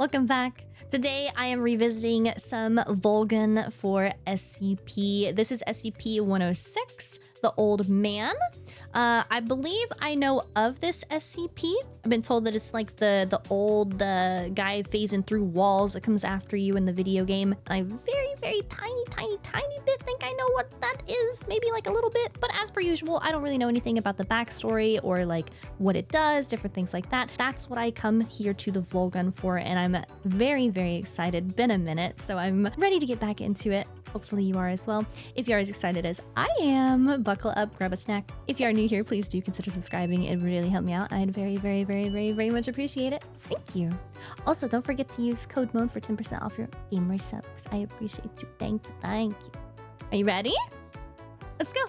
Welcome back. Today I am revisiting some Volgun for SCP. This is SCP-106, the Old Man. I believe I know of this SCP. I've been told that it's like the old guy phasing through walls that comes after you in the video game. I very tiny bit think I know what that is. Maybe like a little bit. But as per usual, I don't really know anything about the backstory or like what it does, different things like that. That's what I come here to the Volgun for, and I'm very excited. Been a minute, so I'm ready to get back into it. Hopefully you are as well. If you are as excited as I am, buckle up, grab a snack. If you are new here, please do consider subscribing. It would really help me out. I'd very much appreciate it. Thank you. Also, don't forget to use code MODE for 10% off your gamer subs. I appreciate you. Thank you. Are you ready? Let's go.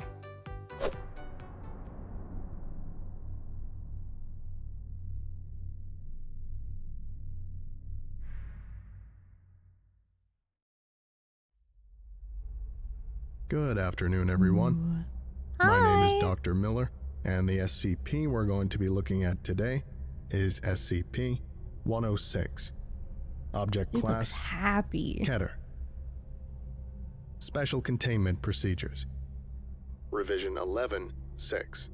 Good afternoon, everyone. Hi. My name is Dr. Miller, and the SCP we're going to be looking at today is SCP-106. Object He class, looks happy. Keter. Special Containment Procedures. Revision 11-6.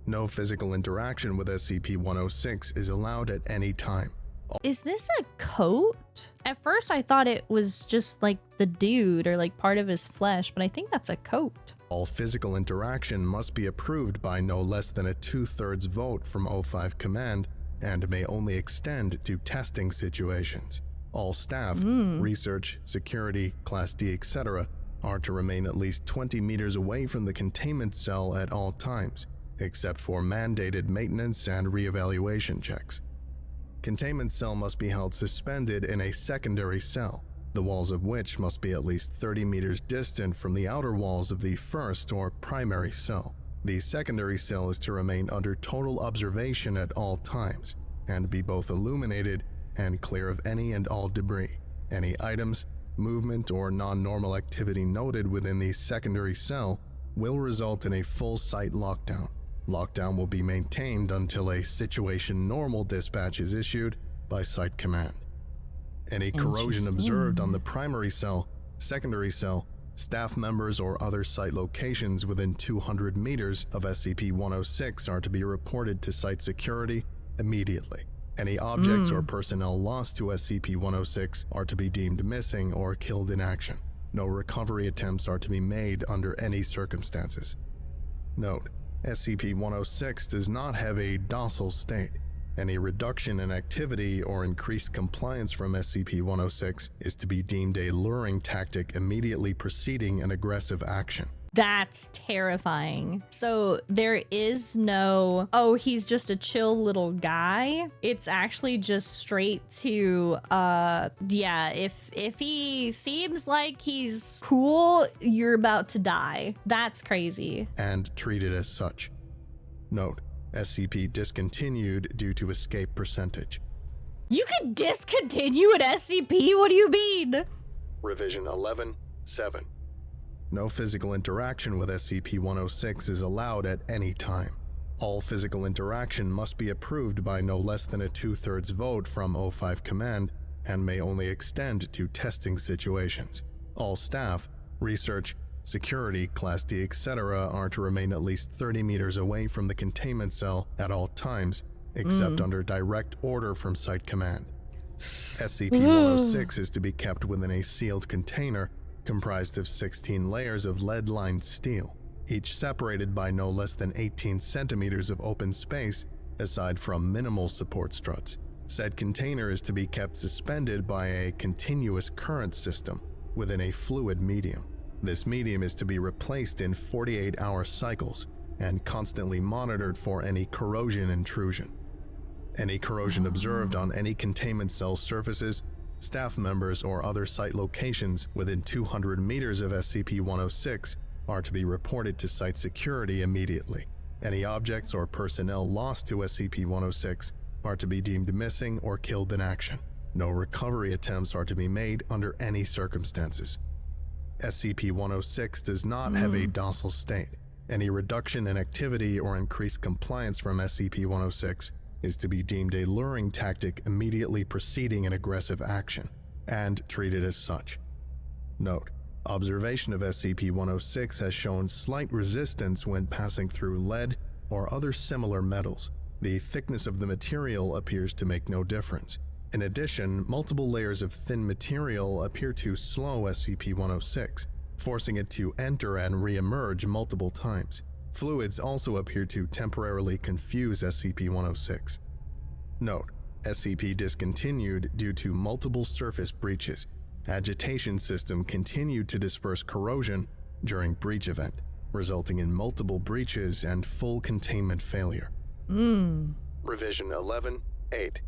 No physical interaction with SCP-106 is allowed at any time. Is this a coat? At first I thought it was just like the dude or like part of his flesh, but I think that's a coat. All physical interaction must be approved by no less than a 2/3 vote from O5 Command and may only extend to testing situations. All staff, research, security, Class D, etc. are to remain at least 20 meters away from the containment cell at all times, except for mandated maintenance and reevaluation checks. Containment cell must be held suspended in a secondary cell, the walls of which must be at least 30 meters distant from the outer walls of the first or primary cell. The secondary cell is to remain under total observation at all times and be both illuminated and clear of any and all debris. Any items, movement, or non-normal activity noted within the secondary cell will result in a full site lockdown. Lockdown will be maintained until a situation normal dispatch is issued by Site Command. Any corrosion observed on the primary cell, secondary cell, staff members, or other site locations within 200 meters of SCP-106 are to be reported to site security immediately. Any objects or personnel lost to SCP-106 are to be deemed missing or killed in action. No recovery attempts are to be made under any circumstances. Note: SCP-106 does not have a docile state. Any reduction in activity or increased compliance from SCP-106 is to be deemed a luring tactic immediately preceding an aggressive action. That's terrifying. So there is no, oh, he's just a chill little guy. It's actually just straight to, yeah, if he seems like he's cool, you're about to die. That's crazy. And treated as such. Note: SCP discontinued due to escape percentage. You can discontinue an SCP? What do you mean? Revision 11-7. No physical interaction with SCP-106 is allowed at any time. All physical interaction must be approved by no less than a 2/3 vote from O5 Command and may only extend to testing situations. All staff, research, security, Class D, etc. are to remain at least 30 meters away from the containment cell at all times, except under direct order from Site Command. SCP-106 is to be kept within a sealed container comprised of 16 layers of lead-lined steel, each separated by no less than 18 centimeters of open space aside from minimal support struts. Said container is to be kept suspended by a continuous current system within a fluid medium. This medium is to be replaced in 48-hour cycles and constantly monitored for any corrosion intrusion. Any corrosion observed on any containment cell surfaces, staff members, or other site locations within 200 meters of SCP-106 are to be reported to site security immediately. Any objects or personnel lost to SCP-106 are to be deemed missing or killed in action. No recovery attempts are to be made under any circumstances. SCP-106 does not have a docile state. Any reduction in activity or increased compliance from SCP-106 is to be deemed a luring tactic immediately preceding an aggressive action, and treated as such. Note: observation of SCP-106 has shown slight resistance when passing through lead or other similar metals. The thickness of the material appears to make no difference. In addition, multiple layers of thin material appear to slow SCP-106, forcing it to enter and re-emerge multiple times. Fluids also appear to temporarily confuse SCP-106. Note: SCP discontinued due to multiple surface breaches. Agitation system continued to disperse corrosion during breach event, resulting in multiple breaches and full containment failure. Revision 11-8.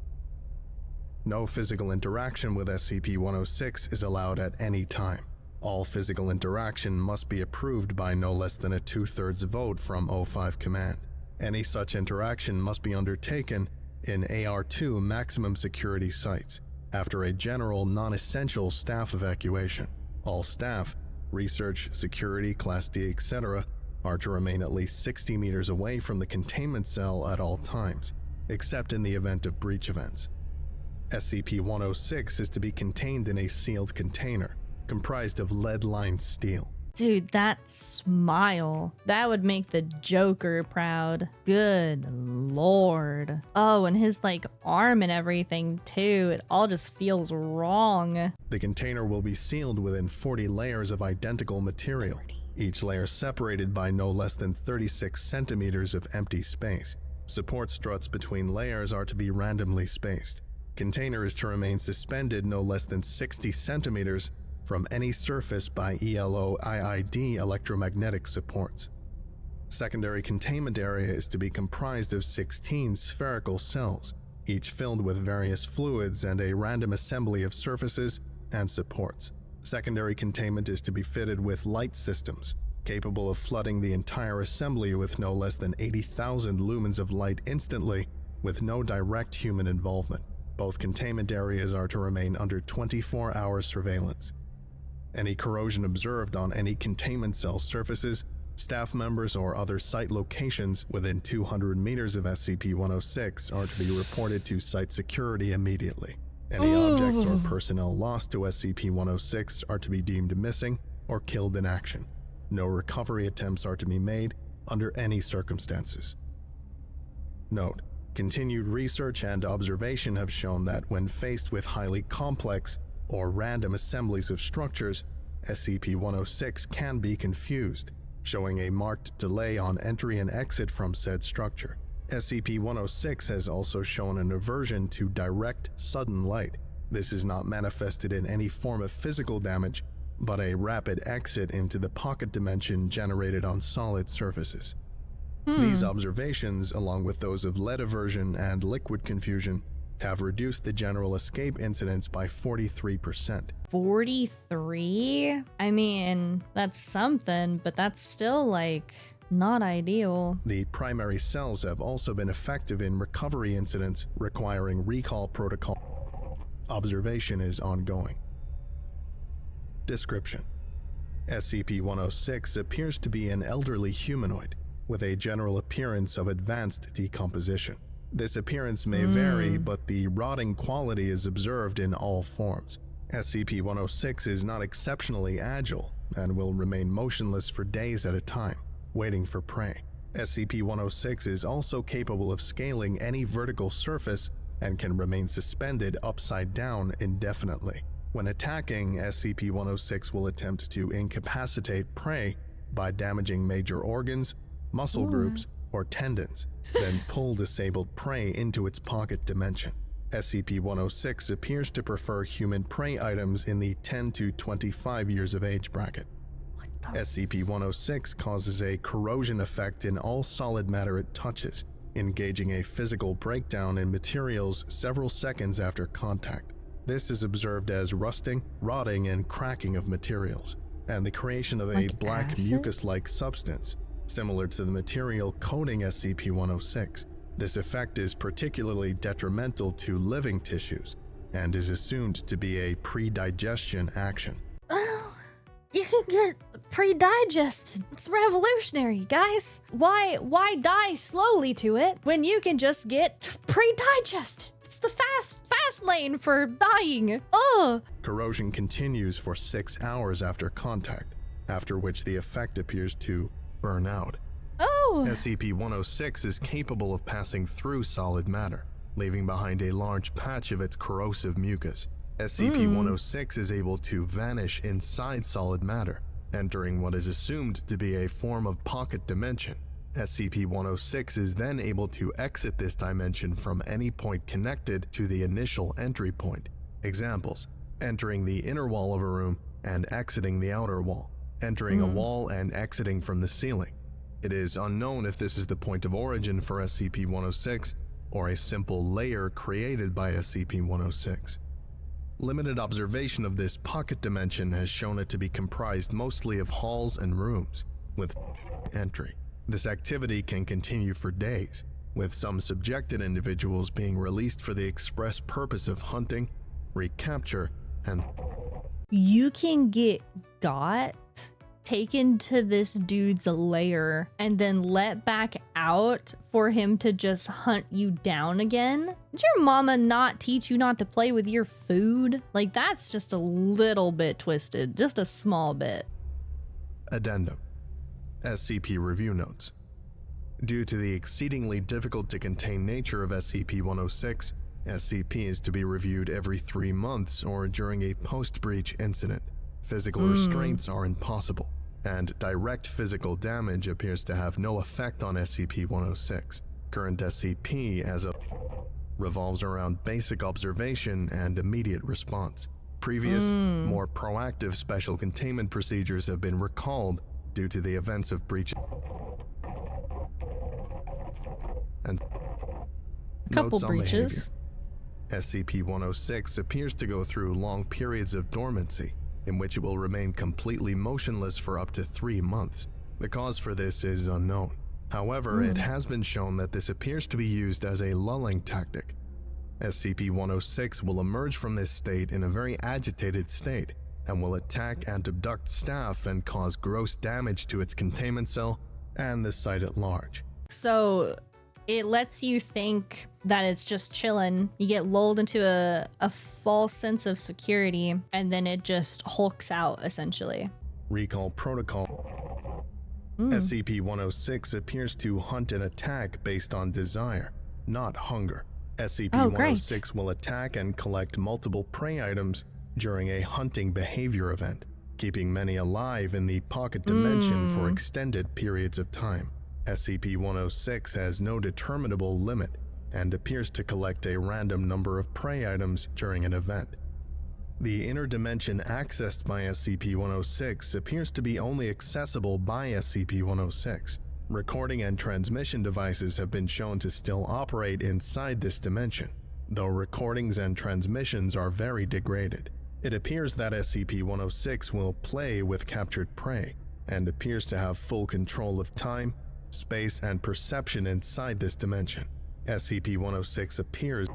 No physical interaction with SCP-106 is allowed at any time. All physical interaction must be approved by no less than a 2/3 vote from O5 Command. Any such interaction must be undertaken in AR2 maximum security sites after a general non-essential staff evacuation. All staff, research, security, Class D, etc., are to remain at least 60 meters away from the containment cell at all times, except in the event of breach events. SCP-106 is to be contained in a sealed container, comprised of lead-lined steel. Dude, that smile. That would make the Joker proud. Good lord. Oh, and his arm and everything too. It all just feels wrong. The container will be sealed within 40 layers of identical material, each layer separated by no less than 36 centimeters of empty space. Support struts between layers are to be randomly spaced. Container is to remain suspended no less than 60 centimeters from any surface by ELO-IID electromagnetic supports. Secondary containment area is to be comprised of 16 spherical cells, each filled with various fluids and a random assembly of surfaces and supports. Secondary containment is to be fitted with light systems, capable of flooding the entire assembly with no less than 80,000 lumens of light instantly, with no direct human involvement. Both containment areas are to remain under 24-hour surveillance. Any corrosion observed on any containment cell surfaces, staff members, or other site locations within 200 meters of SCP-106 are to be reported to site security immediately. Any objects or personnel lost to SCP-106 are to be deemed missing or killed in action. No recovery attempts are to be made under any circumstances. Note: continued research and observation have shown that when faced with highly complex or random assemblies of structures, SCP-106 can be confused, showing a marked delay on entry and exit from said structure. SCP-106 has also shown an aversion to direct, sudden light. This is not manifested in any form of physical damage, but a rapid exit into the pocket dimension generated on solid surfaces. These observations, along with those of lead aversion and liquid confusion, have reduced the general escape incidence by 43%. 43? I mean, that's something, but that's still not ideal. The primary cells have also been effective in recovery incidents requiring recall protocol. Observation is ongoing. Description: SCP-106 appears to be an elderly humanoid with a general appearance of advanced decomposition. This appearance may vary, but the rotting quality is observed in all forms. SCP-106 is not exceptionally agile and will remain motionless for days at a time, waiting for prey. SCP-106 is also capable of scaling any vertical surface and can remain suspended upside down indefinitely. When attacking, SCP-106 will attempt to incapacitate prey by damaging major organs, muscle groups, or tendons, then pull disabled prey into its pocket dimension. SCP-106 appears to prefer human prey items in the 10 to 25 years of age bracket. SCP-106 causes a corrosion effect in all solid matter it touches, engaging a physical breakdown in materials several seconds after contact. This is observed as rusting, rotting, and cracking of materials, and the creation of a black mucus-like substance, similar to the material coating SCP-106. This effect is particularly detrimental to living tissues and is assumed to be a pre-digestion action. You can get pre-digested. It's revolutionary, guys. Why die slowly to it when you can just get pre-digested? It's the fast lane for dying. Oh. Corrosion continues for 6 hours after contact, after which the effect appears to burn out. Oh. SCP-106 is capable of passing through solid matter, leaving behind a large patch of its corrosive mucus. SCP-106 is able to vanish inside solid matter, entering what is assumed to be a form of pocket dimension. SCP-106 is then able to exit this dimension from any point connected to the initial entry point. Examples: entering the inner wall of a room and exiting the outer wall, entering a wall and exiting from the ceiling. It is unknown if this is the point of origin for SCP-106 or a simple layer created by SCP-106. Limited observation of this pocket dimension has shown it to be comprised mostly of halls and rooms, with entry. This activity can continue for days, with some subjected individuals being released for the express purpose of hunting, recapture, and... You can get taken to this dude's lair, and then let back out for him to just hunt you down again? Did your mama not teach you not to play with your food? Like, that's just a little bit twisted, just a small bit. Addendum. SCP Review Notes. Due to the exceedingly difficult to contain nature of SCP-106, SCP is to be reviewed every 3 months or during a post-breach incident. Physical restraints are impossible, and direct physical damage appears to have no effect on SCP-106. Current SCP as a revolves around basic observation and immediate response. Previous, more proactive special containment procedures have been recalled due to the events of breach and couple breaches. SCP-106 appears to go through long periods of dormancy, in which it will remain completely motionless for up to 3 months. The cause for this is unknown. However, it has been shown that this appears to be used as a lulling tactic. SCP-106 will emerge from this state in a very agitated state, and will attack and abduct staff and cause gross damage to its containment cell and the site at large. So it lets you think that it's just chilling. You get lulled into a false sense of security, and then it just hulks out, essentially. Recall Protocol. SCP-106 appears to hunt and attack based on desire, not hunger. SCP-106 will attack and collect multiple prey items during a hunting behavior event, keeping many alive in the pocket dimension for extended periods of time. SCP-106 has no determinable limit and appears to collect a random number of prey items during an event. The inner dimension accessed by SCP-106 appears to be only accessible by SCP-106. Recording and transmission devices have been shown to still operate inside this dimension, though recordings and transmissions are very degraded. It appears that SCP-106 will play with captured prey, and appears to have full control of time, space, and perception inside this dimension. SCP-106 appears.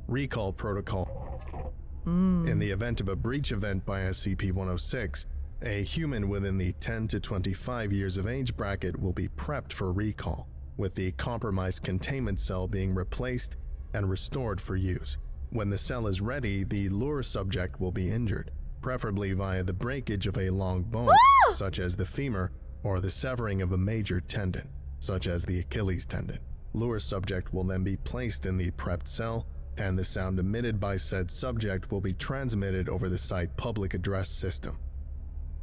Recall Protocol. In the event of a breach event by SCP-106, a human within the 10 to 25 years of age bracket will be prepped for recall, with the compromised containment cell being replaced and restored for use. When the cell is ready, the lure subject will be injured, preferably via the breakage of a long bone, such as the femur, or the severing of a major tendon, such as the Achilles tendon. Lure subject will then be placed in the prepped cell, and the sound emitted by said subject will be transmitted over the site public address system.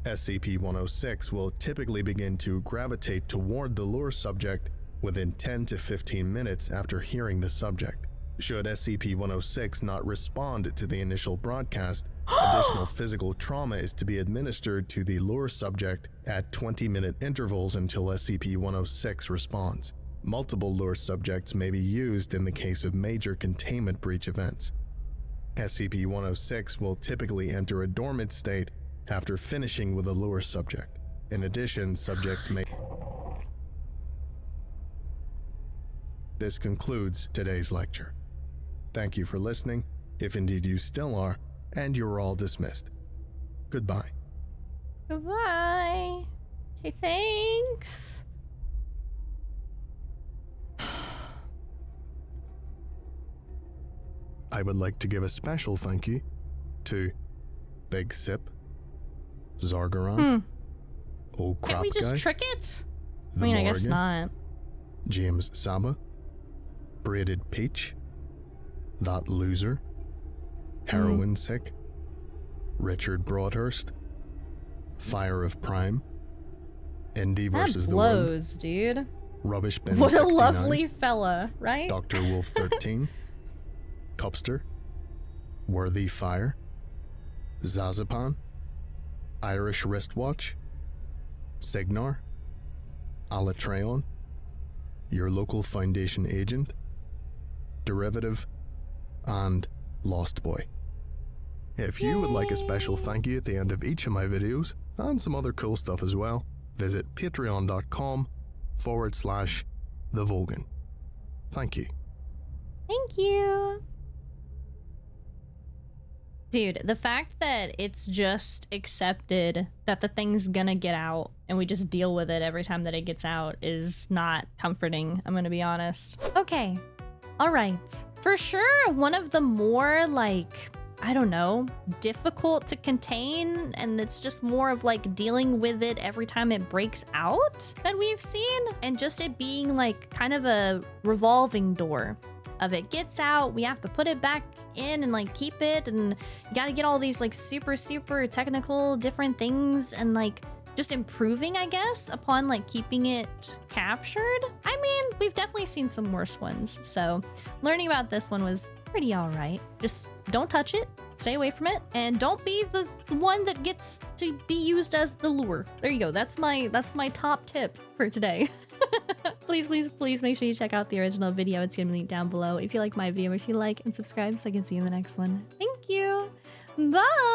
SCP-106 will typically begin to gravitate toward the lure subject within 10 to 15 minutes after hearing the subject. Should SCP-106 not respond to the initial broadcast, additional physical trauma is to be administered to the lure subject at 20-minute intervals until SCP-106 responds. Multiple lure subjects may be used in the case of major containment breach events. SCP-106 will typically enter a dormant state after finishing with a lure subject. In addition, subjects may... This concludes today's lecture. Thank you for listening, if indeed you still are, and you're all dismissed. Goodbye. Goodbye. Okay, thanks. I would like to give a special thank you to Big Sip, Zargaron, Old Crop Can't we just Guy, trick it? The I mean, I guess Morgan, not. James Saba, Braided Peach, That Loser, Heroin Sick, Richard Broadhurst, Fire of Prime, Indy That versus the World, blows, dude. Rubbish Bin What a 69, lovely fella, right? Dr. Wolf 13, Cupster, Worthy Fire, Zazapan, Irish Wristwatch, Signar, Alatreon, Your Local Foundation Agent, Derivative, and Lost Boy. If you would like a special thank you at the end of each of my videos, and some other cool stuff as well, visit patreon.com/TheVolgun. Thank you. Thank you. Dude, the fact that it's just accepted that the thing's gonna get out and we just deal with it every time that it gets out is not comforting, I'm gonna be honest. Okay, all right. For sure, one of the more, like, I don't know, difficult to contain, and it's just more of like dealing with it every time it breaks out that we've seen, and just it being like kind of a revolving door of it gets out, we have to put it back in and like keep it, and you gotta get all these like super technical different things, and like just improving, I guess, upon like keeping it captured. I mean, we've definitely seen some worse ones, so learning about this one was pretty all right. Just don't touch it, stay away from it, and don't be the one that gets to be used as the lure. There you go. That's my top tip for today. Please make sure you check out the original video. It's gonna be linked down below. If you like my video, make sure you like and subscribe so I can see you in the next one. Thank you. Bye.